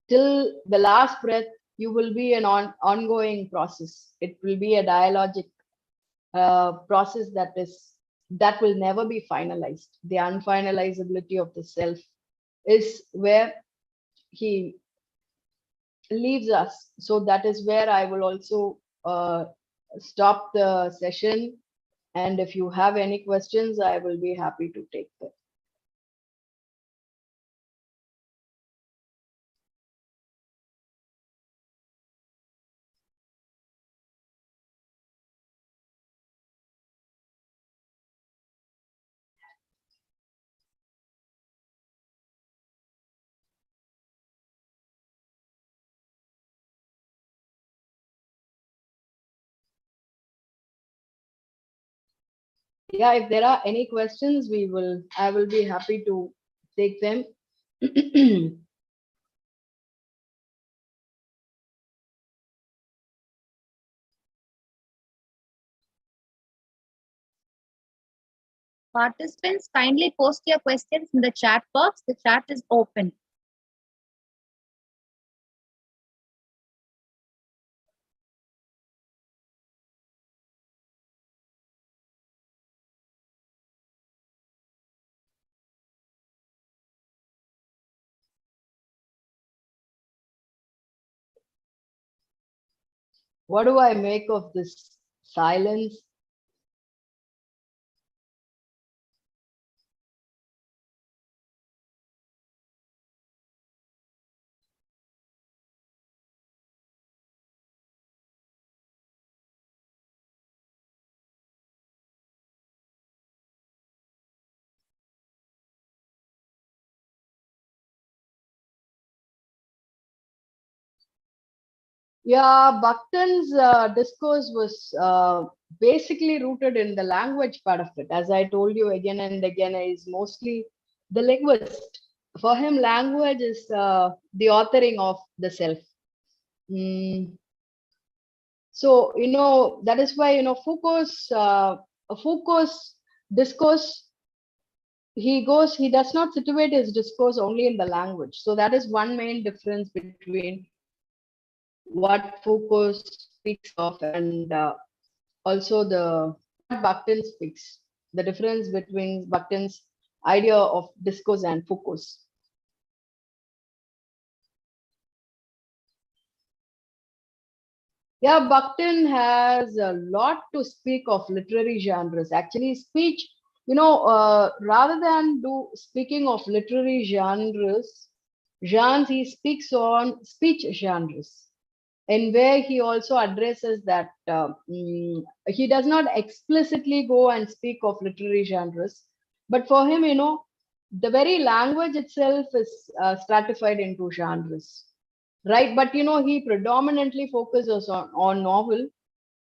Till the last breath, you will be an ongoing process. It will be a dialogic process that will never be finalized. The unfinalizability of the self is where he leaves us. So that is where I will also stop the session And if you have any questions, I will be happy to take them. Yeah, if there are any questions, I will be happy to take them. Participants, kindly post your questions in the chat box. The chat is open. What do I make of this silence? Yeah, Bhaktan's discourse was basically rooted in the language part of it. As I told you again and again, is mostly the linguist. For him, language is the authoring of the self. Mm. So, that is why, Foucault's discourse, he does not situate his discourse only in the language. So that is one main difference between what Foucault speaks of and also the what Bakhtin speaks, the difference between Bakhtin's idea of discourse and Foucault's. Yeah, Bakhtin has a lot to speak of literary genres. Actually, speech, rather than speaking of literary genres, he speaks on speech genres, in where he also addresses that he does not explicitly go and speak of literary genres, but for him, the very language itself is stratified into genres, right? But he predominantly focuses on novel,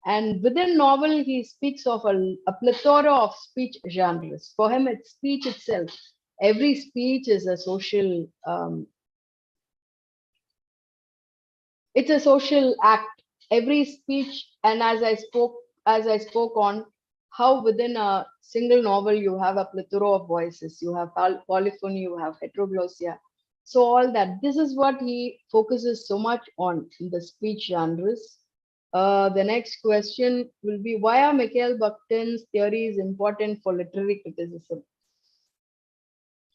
and within novel he speaks of a plethora of speech genres. For him, it's speech itself. Every speech is a social it's a social act. Every speech, and as I spoke on how within a single novel you have a plethora of voices, you have polyphony, you have heteroglossia. So all that, this is what he focuses so much on in the speech genres. The next question will be, why are Mikhail Bakhtin's theories important for literary criticism?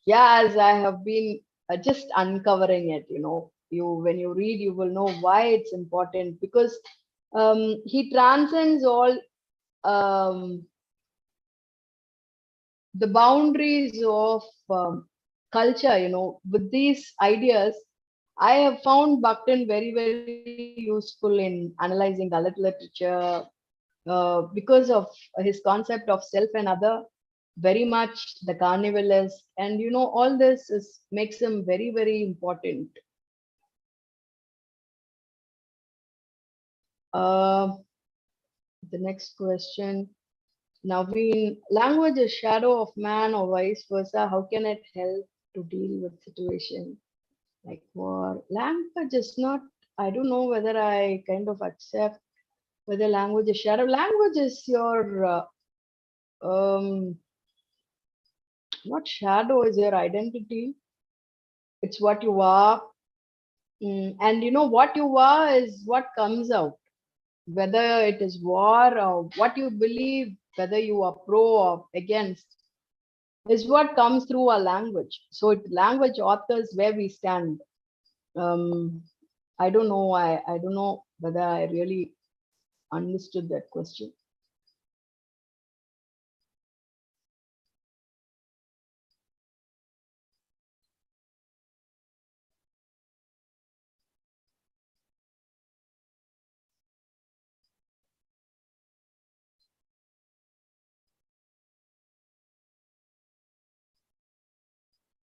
Yeah, as I have been just uncovering it, when you read, you will know why it's important, because he transcends all the boundaries of culture. With these ideas, I have found Bakhtin very, very useful in analyzing Dalit literature because of his concept of self and other, very much the carnivalist, and all this makes him very, very important. The next question. Naveen, language is shadow of man or vice versa. How can it help to deal with situation like war? Language is not, I don't know whether I kind of accept whether language is shadow. Language is your, not shadow, is your identity. It's what you are. And what you are is what comes out, whether it is war or what you believe, whether you are pro or against, is what comes through our language. So language authors where we stand. I don't know. I don't know whether I really understood that question.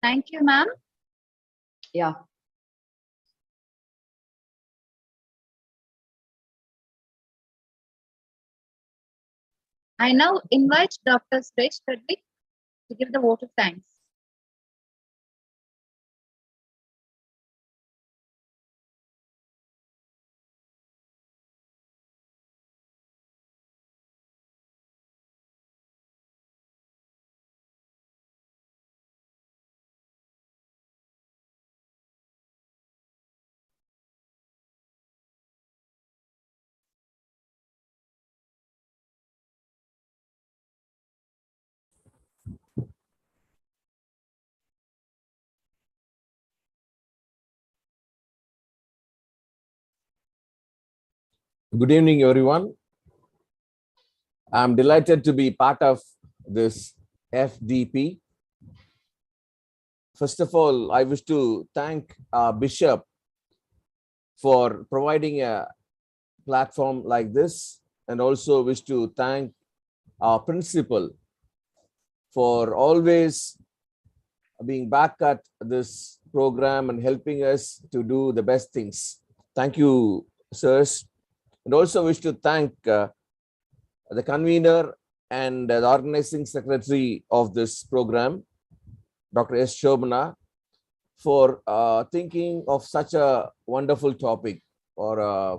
Thank you, ma'am. Yeah. I now invite Dr. Suresh Reddy to give the vote of thanks. Good evening, everyone. I'm delighted to be part of this FDP. First of all, I wish to thank our Bishop for providing a platform like this, and also wish to thank our principal for always being back at this program and helping us to do the best things. Thank you, sirs. And also wish to thank the convener and the organizing secretary of this program, Dr. S. Shobana, for thinking of such a wonderful topic or a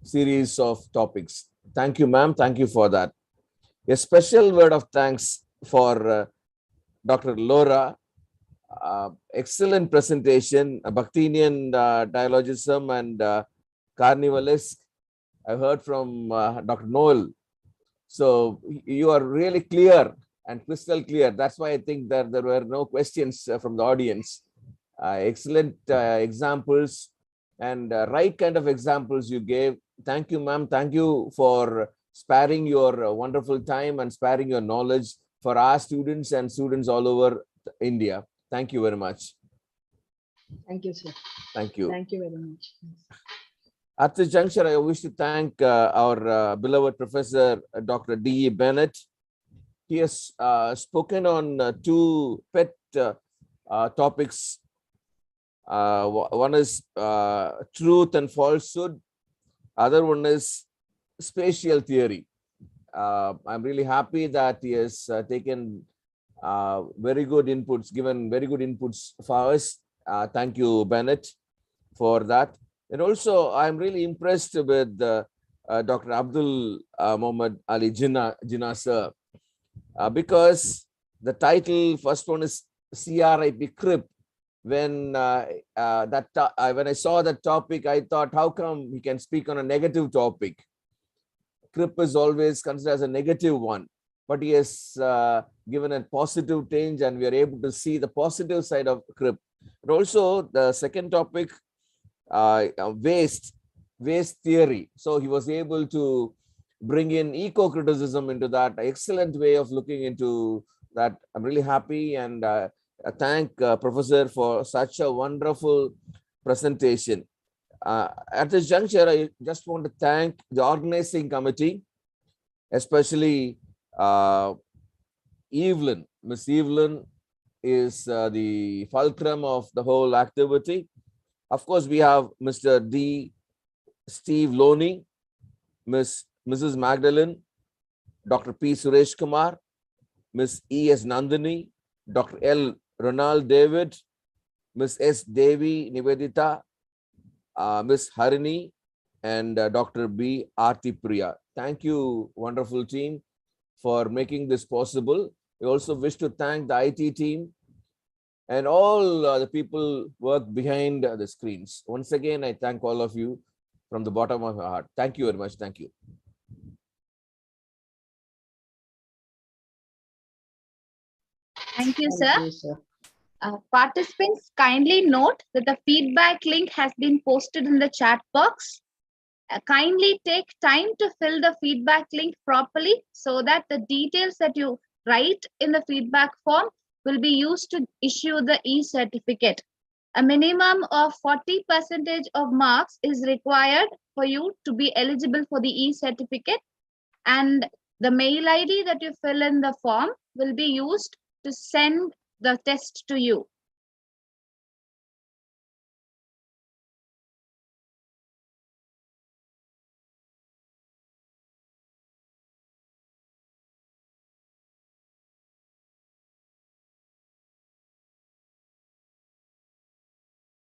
series of topics. Thank you, ma'am. Thank you for that. A special word of thanks for Dr. Laura. Excellent presentation, Bhaktian Dialogism and Carnivalesque. I heard from Dr. Noel. So you are really clear and crystal clear. That's why I think that there were no questions from the audience. Excellent examples and right kind of examples you gave. Thank you, ma'am. Thank you for sparing your wonderful time and sparing your knowledge for our students and students all over India. Thank you very much. Thank you, sir. Thank you. Thank you very much. At this juncture, I wish to thank our beloved professor, Dr. D. Bennett. He has spoken on two pet topics. One is truth and falsehood. Other one is spatial theory. I'm really happy that he has taken very good inputs, given very good inputs for us. Thank you, Bennett, for that. And also, I'm really impressed with Dr. Abdul Muhammad Ali Jinnah sir, because the title, first one is CRIP. When when I saw that topic, I thought, how come he can speak on a negative topic? CRIP is always considered as a negative one, but he has given a positive change, and we are able to see the positive side of CRIP. And also, the second topic, waste theory. So he was able to bring in eco-criticism into that. Excellent way of looking into that. I'm really happy, and thank Professor for such a wonderful presentation. At this juncture, I just want to thank the organizing committee, especially Evelyn. Miss Evelyn is the fulcrum of the whole activity. Of course, we have Mr. D. Steve Loney, Mrs. Magdalene, Dr. P. Suresh Kumar, Ms. E. S. Nandini, Dr. L. Ronald David, Ms. S. Devi Nivedita, Ms. Harini, and Dr. B. Aarti Priya. Thank you, wonderful team, for making this possible. We also wish to thank the IT team and all the people work behind the screens. Once again, I thank all of you from the bottom of my heart. Thank you very much. Thank you. Thank you, sir. Thank you, sir. Participants, kindly note that the feedback link has been posted in the chat box. Kindly take time to fill the feedback link properly so that the details that you write in the feedback form will be used to issue the e-certificate. A minimum of 40% of marks is required for you to be eligible for the e-certificate, and the mail ID that you fill in the form will be used to send the test to you.